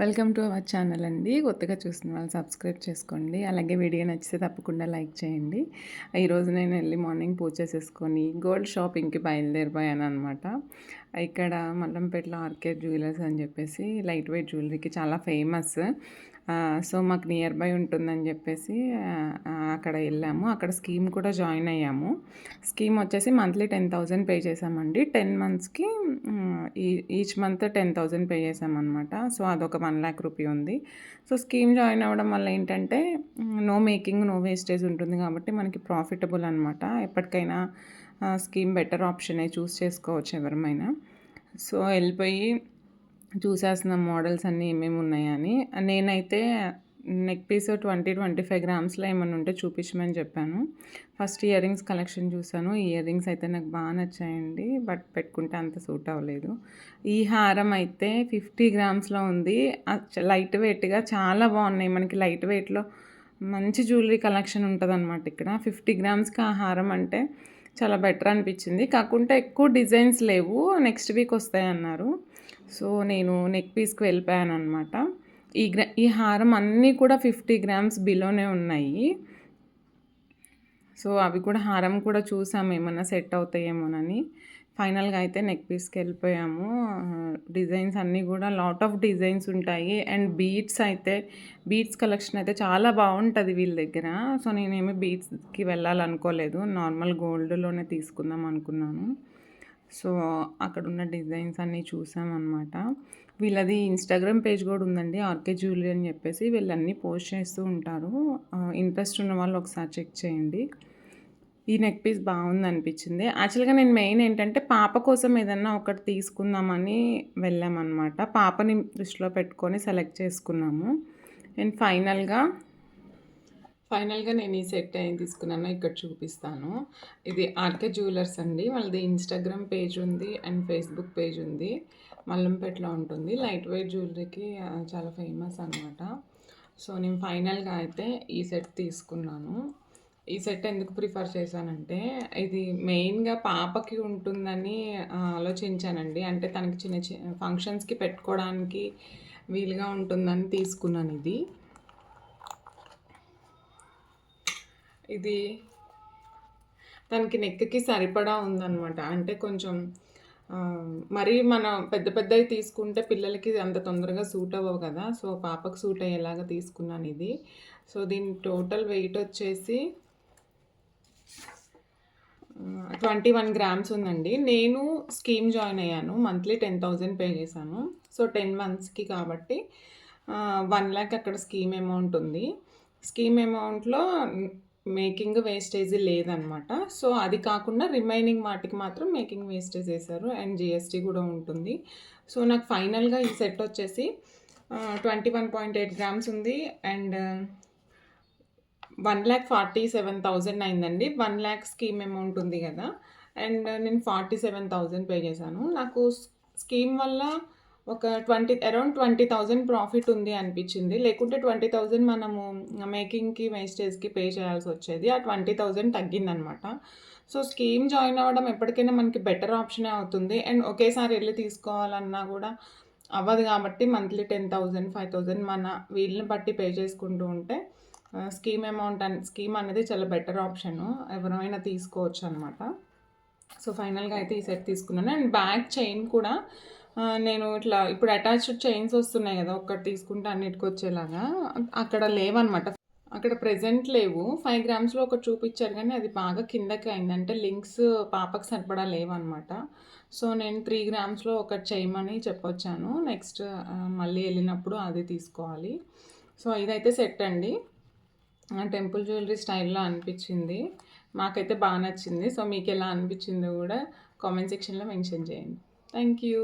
Welcome to our channel అండి. కొత్తగా చూసిన వాళ్ళు సబ్స్క్రైబ్ చేసుకోండి. అలాగే వీడియో నచ్చితే తప్పకుండా లైక్ చేయండి. ఈరోజు నేను వెళ్ళి మార్నింగ్ పూజ చేసేసుకొని గోల్డ్ షాపింగ్‌కి బయలుదేరిపోయాననమాట. ఇక్కడ మల్లంపేటలో ఆర్కే జ్యువెలర్స్ అని చెప్పేసి లైట్ వెయిట్ జ్యువెలరీకి చాలా ఫేమస్. సో మాకు నియర్ బై ఉంటుందని చెప్పేసి అక్కడ వెళ్ళాము. అక్కడ స్కీమ్ కూడా జాయిన్ అయ్యాము. స్కీమ్ వచ్చేసి మంత్లీ 10,000 పే చేసామండి. 10 మంత్స్‌కి ఈచ్ మంత్ 10,000 పే చేసామన్నమాట. సో అదొక 1,00,000 రూపీ ఉంది. సో స్కీమ్ జాయిన్ అవ్వడం వల్ల ఏంటంటే నో మేకింగ్, నో వేస్టేజ్ ఉంటుంది కాబట్టి మనకి ప్రాఫిటబుల్ అనమాట. ఎప్పటికైనా స్కీమ్ బెటర్ ఆప్షనే చూస్ చేసుకోవచ్చు ఎవరమైనా. సో వెళ్ళిపోయి చూసేస్తున్నాం మోడల్స్ అన్నీ ఏమేమి ఉన్నాయని. నేనైతే నెక్ పీస్ 25 గ్రామ్స్లో ఏమన్నా ఉంటే చూపించమని చెప్పాను. ఫస్ట్ ఇయర్ రింగ్స్ కలెక్షన్ చూసాను. ఇయర్ రింగ్స్ అయితే నాకు బాగా నచ్చాయండి. బట్ పెట్టుకుంటే అంత సూట్ అవ్వలేదు. ఈ హారం అయితే 50 గ్రామ్స్లో ఉంది. లైట్ వెయిట్గా చాలా బాగున్నాయి. మనకి లైట్ వెయిట్లో మంచి జ్యువెలరీ కలెక్షన్ ఉంటుందన్నమాట ఇక్కడ. 50 గ్రామ్స్కి ఆ హారం అంటే చాలా బెటర్ అనిపించింది. కాకుంటే ఎక్కువ డిజైన్స్ లేవు, నెక్స్ట్ వీక్ వస్తాయన్నారు. సో నేను నెక్ పీస్కి వెళ్ళిపోయానమాట. ఈ హారం అన్నీ కూడా 50 గ్రామ్స్ బిలోనే ఉన్నాయి. సో అవి కూడా హారం కూడా చూసాము ఏమన్నా సెట్ అవుతాయేమోనని. ఫైనల్గా అయితే నెక్ పీస్కి వెళ్ళిపోయాము. డిజైన్స్ అన్నీ కూడా లాట్ ఆఫ్ డిజైన్స్ ఉంటాయి. అండ్ బీడ్స్ కలెక్షన్ అయితే చాలా బాగుంటుంది వీళ్ళ దగ్గర. సో నేనేమి బీడ్స్కి వెళ్ళాలనుకోలేదు, నార్మల్ గోల్డ్లోనే తీసుకుందాం అనుకున్నాను. సో అక్కడున్న డిజైన్స్ అన్నీ చూసామన్నమాట. వీళ్ళది ఇన్స్టాగ్రామ్ పేజ్ కూడా ఉందండి, ఆర్కే జ్యువెలరీ అని చెప్పేసి. వీళ్ళన్నీ పోస్ట్ చేస్తూ ఉంటారు. ఇంట్రెస్ట్ ఉన్న వాళ్ళు ఒకసారి చెక్ చేయండి. ఈ నెక్ పీస్ బాగుంది అనిపించింది. యాక్చువల్గా నేను మెయిన్ ఏంటంటే పాప కోసం ఏదన్నా ఒకటి తీసుకుందామని వెళ్ళామన్నమాట. పాపని దృష్టిలో పెట్టుకొని సెలెక్ట్ చేసుకున్నాము. అండ్ ఫైనల్గా నేను ఈ సెట్ ఏం తీసుకున్నానో ఇక్కడ చూపిస్తాను. ఇది ఆర్కే జ్యువెలర్స్ అండి. వాళ్ళది ఇన్స్టాగ్రామ్ పేజ్ ఉంది అండ్ ఫేస్బుక్ పేజ్ ఉంది. మల్లంపేటలో ఉంటుంది. లైట్ వెయిట్ జ్యువెలరీకి చాలా ఫేమస్ అనమాట. సో నేను ఫైనల్గా అయితే ఈ సెట్ తీసుకున్నాను. ఈ సెట్ ఎందుకు ప్రిఫర్ చేశానంటే ఇది మెయిన్గా పాపకి ఉంటుందని ఆలోచించానండి. అంటే తనకి చిన్న చిన్న ఫంక్షన్స్కి పెట్టుకోవడానికి వీలుగా ఉంటుందని తీసుకున్నాను. ఇది తనకి నెక్కి సరిపడా ఉందన్నమాట. అంటే కొంచెం మరీ మనం పెద్దవి తీసుకుంటే పిల్లలకి అంత తొందరగా సూట్ అవ్వవు కదా. సో పాపకు సూట్ అయ్యేలాగా తీసుకున్నాను ఇది. సో దీని టోటల్ వెయిట్ వచ్చేసి 21 గ్రామ్స్ ఉందండి. నేను స్కీమ్ జాయిన్ అయ్యాను. మంత్లీ 10,000 పే చేశాను. సో 10 మంత్స్కి కాబట్టి 1,00,000 అక్కడ స్కీమ్ అమౌంట్ ఉంది. స్కీమ్ అమౌంట్లో మేకింగ్ వేస్టేజ్ లేదనమాట. సో అది కాకుండా రిమైనింగ్ వాటికి మాత్రం మేకింగ్ వేస్టేజ్ వేశారు అండ్ జిఎస్టీ కూడా ఉంటుంది. సో నాకు ఫైనల్గా ఈ సెట్ వచ్చేసి 21.8 గ్రామ్స్ ఉంది అండ్ 1,47,000 అయిందండి. 1,00,000 స్కీమ్ అమౌంట్ ఉంది కదా, అండ్ నేను 47,000 పే చేశాను. నాకు స్కీమ్ వల్ల ఒక అరౌండ్ 20,000 ప్రాఫిట్ ఉంది అనిపించింది. లేకుంటే 20,000 మనము మేకింగ్కి వేస్టేజ్కి పే చేయాల్సి వచ్చేది. ఆ 20,000 తగ్గిందనమాట. సో స్కీమ్ జాయిన్ అవ్వడం ఎప్పటికైనా మనకి బెటర్ ఆప్షనే అవుతుంది. అండ్ ఒకేసారి వెళ్ళి తీసుకోవాలన్నా కూడా అవ్వదు కాబట్టి మంత్లీ 10,000, 5,000 మన వీళ్ళని బట్టి పే చేసుకుంటూ ఉంటే స్కీమ్ అనేది చాలా బెటర్ ఆప్షను. ఎవరైనా తీసుకోవచ్చు అనమాట. సో ఫైనల్గా అయితే ఈ సెట్ తీసుకున్నాను. అండ్ బ్యాక్ చైన్ కూడా నేను ఇట్లా ఇప్పుడు అటాచ్డ్ చైన్స్ వస్తున్నాయి కదా, ఒక్కటి తీసుకుంటే అన్నిటికి వచ్చేలాగా, అక్కడ లేవన్నమాట. అక్కడ ప్రెజెంట్ లేవు. 5 గ్రామ్స్లో ఒకటి చూపించారు కానీ అది బాగా కిందకి అయింది. అంటే లింక్స్ పాపకు సరిపడా లేవన్నమాట. సో నేను 3 గ్రామ్స్లో ఒకటి చేయమని చెప్పొచ్చాను. నెక్స్ట్ మళ్ళీ వెళ్ళినప్పుడు అది తీసుకోవాలి. సో ఇదైతే సెట్ అండి. టెంపుల్ జ్యువెలరీ స్టైల్లో అనిపించింది. మాకైతే బాగా నచ్చింది. సో మీకు ఎలా అనిపించిందో కూడా కామెంట్ సెక్షన్లో మెన్షన్ చేయండి. Thank you.